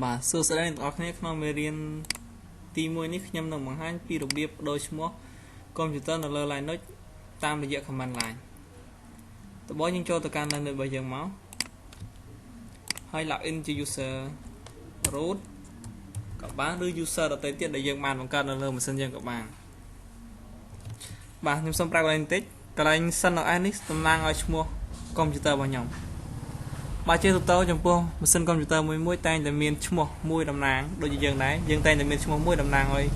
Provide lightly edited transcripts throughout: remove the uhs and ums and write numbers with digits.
បាទសួស្តីអ្នកទាំងអស់គ្នាក្នុងមេរៀនទី1នេះខ្ញុំនឹងបង្ហាញពីរបៀបបដូរឈ្មោះកុំព្យូទ័រនៅលើ Linux តាមរយៈ command line ដំបូងយើងចូលទៅកាន់ Linux របស់យើងមកហើយ login ជា user root ក៏បានឬ user ដទៃទៀតដែលយើងបានបង្កើតនៅលើម៉ាស៊ីនយើងក៏បានបាទខ្ញុំសូមប្រាប់កន្លែងបន្តិចកន្លែង CentOS នេះតំណាងឲ្យឈ្មោះកុំព្យូទ័ររបស់ខ្ញុំបើជាទូទៅចំពោះម៉ាស៊ីនកុំព្យូទ័រមួយតែងតែមានឈ្មោះមួយតំណាងដូចជាយើងដែរយើងតែងតែមានឈ្មោះមួយតំណាងឲ្យ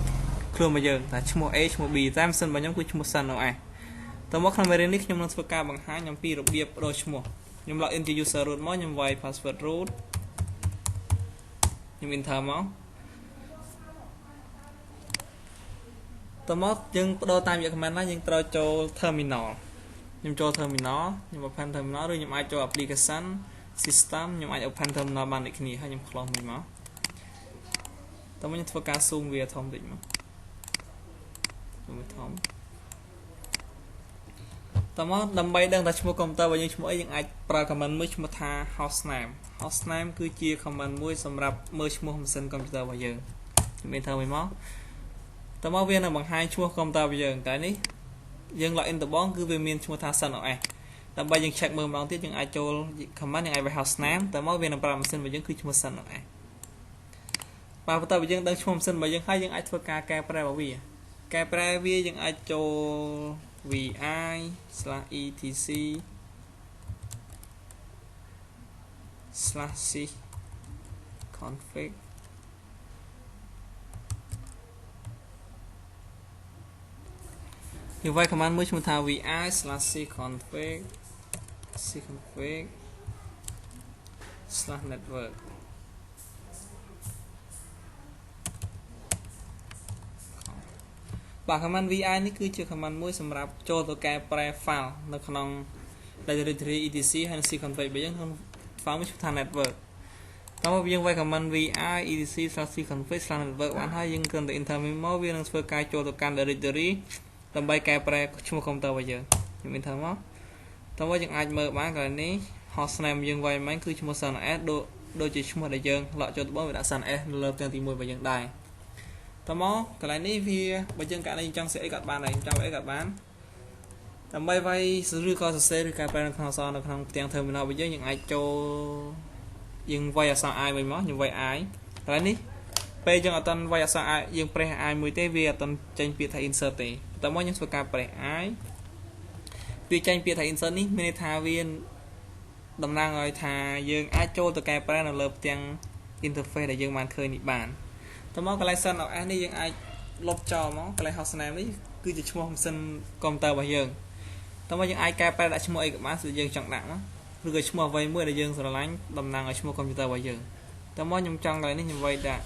ខ្លួនរបស់យើងតែឈ្មោះ A ឈ្មោះ B តែម៉ាស៊ីនរបស់ខ្ញុំគឺឈ្មោះ CentOS តើមកក្នុងមេរៀននេះខ្ញុំនឹងធ្វើការបង្ហាញអំពីរបៀបបដូរឈ្មោះខ្ញុំ login ជា user root មកខ្ញុំវាយ password root ខ្ញុំ enter មកតើមកយើងបដូរតាមរយៈ command ណាយើងត្រូវចូល terminal ខ្ញុំចូល terminal ខ្ញុំ open terminal ឬខ្ញុំអាចចូល application system ខ្ញុំអាច open terminal បានដូចគ្នាហើយខ្ញុំ close មួយមកតើមកខ្ញុំធ្វើការ zoom វាធំតិចមកធំតើមកដើម្បីដឹងថាឈ្មោះកុំព្យូទ័ររបស់យើងឈ្មោះអីយើងអាចប្រើ command មួយឈ្មោះថា hostname គឺជា command មួយសម្រាប់មើលឈ្មោះម៉ាស៊ីនកុំព្យូទ័ររបស់យើងខ្ញុំ enter មួយមកតើមកវានឹងបង្ហាញឈ្មោះកុំព្យូទ័ររបស់យើងតែនេះយើង login ដំបូងគឺវាមានឈ្មោះថា CentOS ដើម្បីយើង check មើលម្ដងទៀតយើងអាចចូល command យើងអាចវាយ hostname តើមកវានឹងប្រាប់ម៉ាស៊ីនរបស់យើងគឺឈ្មោះ CentOS បើបន្ទាប់ពីយើងដឹងឈ្មោះម៉ាស៊ីនរបស់យើងហើយយើងអាចធ្វើការកែប្រែរបស់វាកែប្រែវាយើងអាចចូល vi/etc/sysconfig យើងវាយ command មួយឈ្មោះថា vi/cconfig/network បាទ command vi នេះគឺជា command មួយសម្រាប់ចូលទៅកែប្រែ file នៅក្នុង directory etc ហើយ cconfig របស់យើងក្នុង file មួយឈ្មោះថា network តើមកយើងវាយ command vi etc/cconfig/network បានហើយយើងគ្រាន់តែ enter មកវានឹងធ្វើការចូលទៅកាន់ directory ដើម្បីកែប្រែឈ្មោះកុំព្យូទ័ររបស់យើងខ្ញុំ enter មកតើមកយើងអាចមើលបានកន្លែងនេះ hostname យើងវាយមិញគឺឈ្មោះ CentOS ដូចជាឈ្មោះដែលយើងលក់ចូលទៅបងវាដាក់ CentOS នៅលើផ្ទាំងទី1របស់យើងដែរតើមកកន្លែងនេះវាបើយើងកាត់នេះចង់សេអីក៏បានដែរចង់អីក៏បានដើម្បីវាយឬក៏សរសេរឬកែប្រែនៅក្នុងអក្សរនៅក្នុងផ្ទាំង terminal របស់យើងអាចចូលយើងវាយអក្សរ I វិញមកខ្ញុំវាយ I កន្លែងនេះពេលយើងអត់ទាន់វាយអក្សរ I យើងប្រេះ I មួយទេវាអត់ទាន់ចេញពាក្យថា insert ទេតើមកខ្ញុំធ្វើការប្រេះ I វាចេញពាក្យថា insert នេះមានន័យថាវាតំណាងឲ្យថាយើងអាចចូលទៅកែប្រែនៅលើផ្ទាំង interface ដែលយើងបានឃើញនេះបានតើមកកន្លែង CentOS នេះយើងអាចលុបចោលមកកន្លែង hostname នេះគឺជាឈ្មោះម៉ាស៊ីនកុំព្យូទ័ររបស់យើងតើមកយើងអាចកែប្រែដាក់ឈ្មោះអីក៏បានដែលយើងចង់ដាក់មកឬក៏ឈ្មោះអ្វីមួយដែលយើងស្រឡាញ់តំណាងឲ្យឈ្មោះកុំព្យូទ័ររបស់យើងតើមកខ្ញុំចង់កន្លែងនេះខ្ញុំវាយដាក់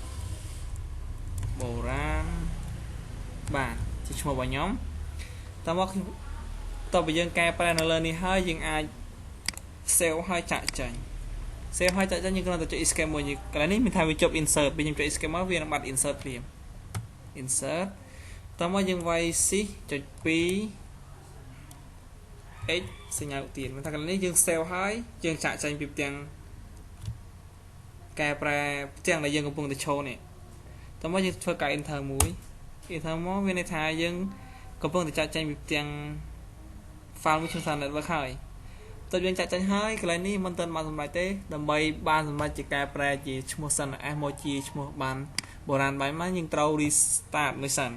បុរាណបាទជាឈ្មោះរបស់ខ្ញុំតើមកតើបើយើងកែប្រែនៅលើនេះហើយយើងអាច save ហើយចាក់ចេញ save ហើយចាក់ចេញយើងគ្រាន់តែចុច escape មួយកន្លែងនេះមានថាវាចប់ insert ពេលខ្ញុំចុច escape មកវានឹងបាត់ insert ភ្លាម insert តើមកយើងវាយ shift.2 x សញ្ញាឧទានមានថាកន្លែងនេះយើង save ហើយយើងចាក់ចេញពីផ្ទាំងកែប្រែផ្ទាំងដែលយើងកំពុងតែឈរនេះតើមកយើងធ្វើការ enter មួយ enter មកវាន័យថាយើងកំពុងតែចាក់ចេញពីផ្ទាំង file មួយឈ្មោះថា network ហើយតើយើងចាក់ចេញហើយកន្លែងនេះមិនទាន់បានសម្រេចទេដើម្បីបានសម្រេចជាកែប្រែជាឈ្មោះ CentOS មកជាឈ្មោះបានបុរាណបែបមកយើងត្រូវ restart មួយសិន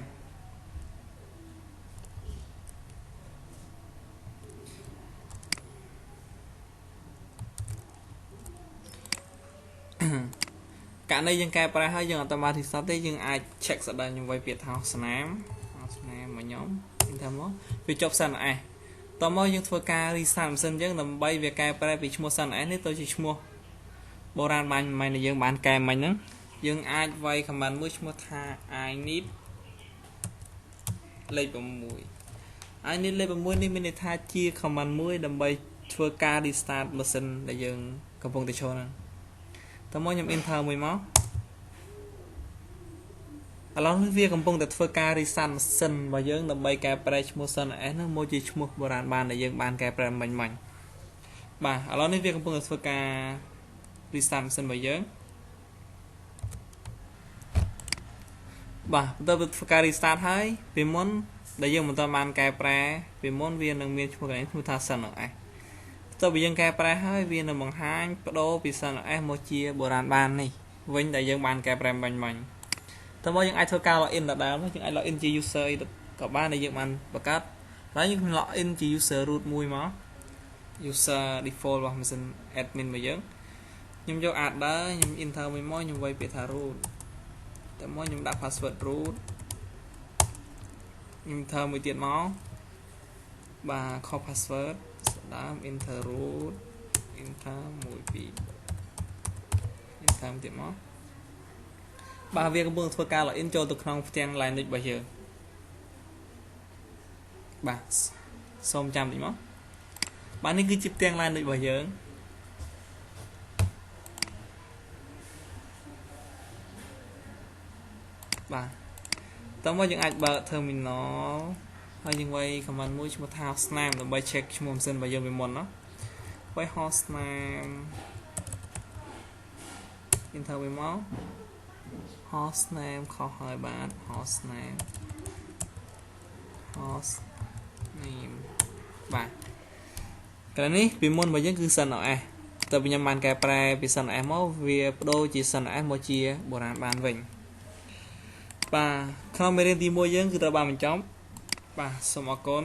កាលនេះយើងកែប្រែហើយយើងអត់បាន restart ទេយើងអាច check ស្ដាយខ្ញុំវាយពាក្យថា hostname មកខ្ញុំ enter មកវាចប់ CentOS តោះមកយើងធ្វើការ restart ម៉ាស៊ីនយើងដើម្បីវាកែប្រែពីឈ្មោះ CentOS នេះទៅជាឈ្មោះបុរាណបាញ់ដែលយើងបានកែមិញហ្នឹងយើងអាចវាយ command មួយឈ្មោះថា I need លេខ 6 I need លេខ 6 នេះមានន័យថាជា command មួយដើម្បីធ្វើការ restart ម៉ាស៊ីនដែលយើងកំពុងតែឈរហ្នឹងតោះមកខ្ញុំ enter មួយមកឥឡូវនេះវាកំពុងតែធ្វើការ reset ម៉ាស៊ីនរបស់យើងដើម្បីកែប្រែឈ្មោះ CentOS នោះមកជាឈ្មោះបុរាណបានដែលយើងបានកែប្រែមិញបាទឥឡូវនេះវាកំពុងតែធ្វើការ restart ម៉ាស៊ីនរបស់យើង បាទបន្ទាប់ពីធ្វើការ restart ហើយពីមុនដែលយើងមិនទាន់បានកែប្រែពីមុនវានឹងមានឈ្មោះកន្លែងឈ្មោះថា Sun OS បន្ទាប់ពីយើងកែប្រែហើយវានឹងបង្ហាញបដូរពី Sun OS មកជាបុរាណបាននេះវិញដែលយើងបានកែប្រែបាញ់តើមកយើងអាចធ្វើការ login ដដែលយើងអាច login ជា user អីក៏បានដែលយើងបានបង្កើតហើយយើង login ជា user root មួយមក user default របស់ machine admin របស់យើងខ្ញុំយក adder ខ្ញុំ enter មួយមកខ្ញុំវាយពាក្យថា root តែមកខ្ញុំដាក់ password root ខ្ញុំ enter មួយទៀតមកបាទ copy password ស្ដាម enter root enter 1 2 enter ទៀតមកបាទវាកំពុងធ្វើការ login ចូលទៅក្នុងផ្ទាំង Linux របស់យើងបាទសូមចាំតិចមកបាទនេះគឺជាផ្ទាំង Linux របស់យើងបាទតោះមកយើងអាចបើក terminal ហើយយើងវាយ command មួយឈ្មោះថា hostname ដើម្បី check ឈ្មោះម៉ាស៊ីនរបស់យើងពីមុនណាវាយ hostname enter វាមក hostname ខុសហើយបាទ hostname បាទក្រៅនេះពីមុនរបស់យើងគឺ Sun OS តើខ្ញុំបានកែប្រែពី Sun OS មកវាបដូរជា Sun OS មកជាបុរាណបានវិញបាទក្នុងមេរៀនទី1យើងគឺត្រូវបានបញ្ចប់បាទសូមអរគុណ